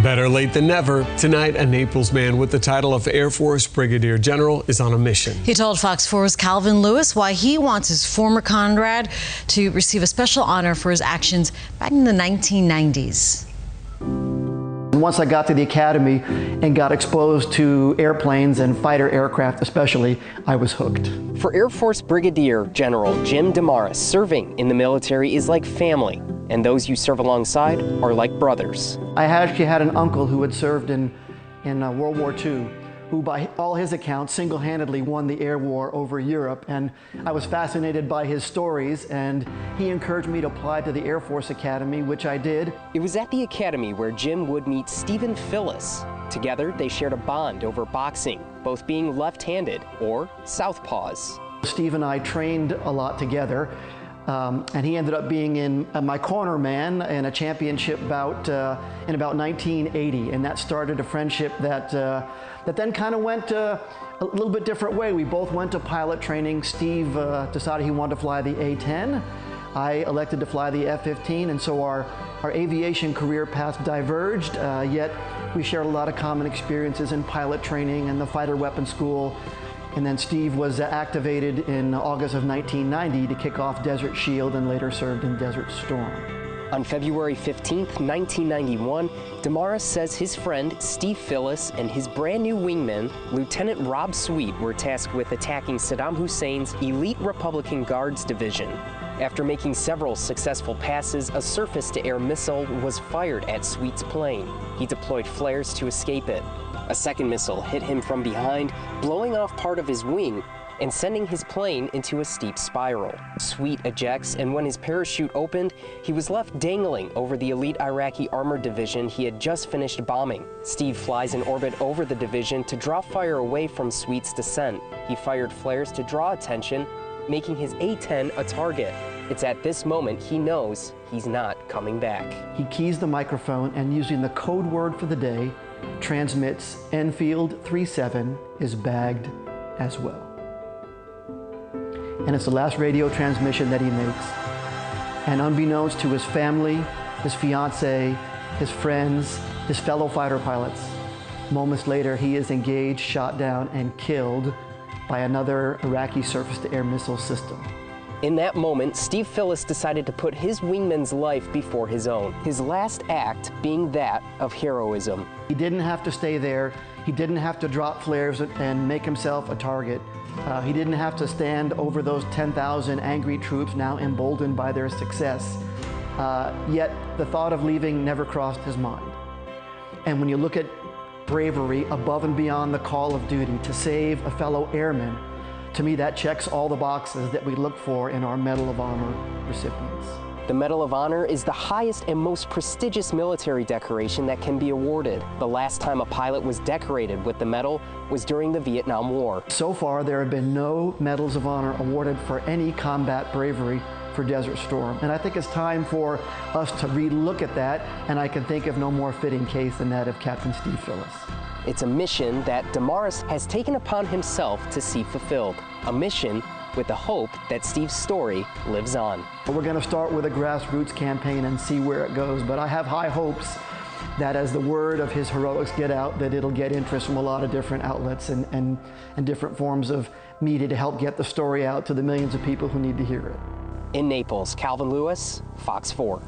Better late than never. Tonight, a Naples man with the title of Air Force Brigadier General is on a mission. He told Fox 4's Calvin Lewis why he wants his former comrade to receive a special honor for his actions back in the 1990s. Once I got to the academy and got exposed to airplanes and fighter aircraft especially, I was hooked. For Air Force Brigadier General Jim Damaris, serving in the military is like family, and those you serve alongside are like brothers. I actually had an uncle who had served in World War II, who by all his accounts single-handedly won the air war over Europe, and I was fascinated by his stories, and he encouraged me to apply to the Air Force Academy, which I did. It was at the academy where Jim would meet Stephen Phyllis. Together, they shared a bond over boxing, both being left-handed or southpaws. Steve and I trained a lot together, and he ended up being in my corner man in a championship bout in about 1980, and that started a friendship that then kind of went a little bit different way. We both went to pilot training. Steve decided he wanted to fly the A-10. I elected to fly the F-15, and so our aviation career paths diverged, yet we shared a lot of common experiences in pilot training and the fighter weapons school. And then Steve was activated in August of 1990 to kick off Desert Shield and later served in Desert Storm. On February 15th, 1991, Damaris says his friend Steve Phyllis and his brand new wingman, Lieutenant Rob Sweet, were tasked with attacking Saddam Hussein's elite Republican Guards division. After making several successful passes, a surface-to-air missile was fired at Sweet's plane. He deployed flares to escape it. A second missile hit him from behind, blowing off part of his wing and sending his plane into a steep spiral. Sweet ejects, and when his parachute opened, he was left dangling over the elite Iraqi armored division he had just finished bombing. Steve flies in orbit over the division to draw fire away from Sweet's descent. He fired flares to draw attention, making his A-10 a target. It's at this moment he knows he's not coming back. He keys the microphone and, using the code word for the day, transmits Enfield 37 is bagged as well. And it's the last radio transmission that he makes. And unbeknownst to his family, his fiance, his friends, his fellow fighter pilots, moments later he is engaged, shot down, and killed by another Iraqi surface-to-air missile system. In that moment, Steve Phyllis decided to put his wingman's life before his own, his last act being that of heroism. He didn't have to stay there. He didn't have to drop flares and make himself a target. He didn't have to stand over those 10,000 angry troops now emboldened by their success. Yet the thought of leaving never crossed his mind. And when you look at bravery above and beyond the call of duty to save a fellow airman, to me, that checks all the boxes that we look for in our Medal of Honor recipients. The Medal of Honor is the highest and most prestigious military decoration that can be awarded. The last time a pilot was decorated with the medal was during the Vietnam War. So far, there have been no Medals of Honor awarded for any combat bravery for Desert Storm. And I think it's time for us to relook at that, and I can think of no more fitting case than that of Captain Steve Phyllis. It's a mission that Damaris has taken upon himself to see fulfilled. A mission with the hope that Steve's story lives on. We're going to start with a grassroots campaign and see where it goes, but I have high hopes that as the word of his heroics get out, that it'll get interest from a lot of different outlets and different forms of media to help get the story out to the millions of people who need to hear it. In Naples, Calvin Lewis, Fox 4.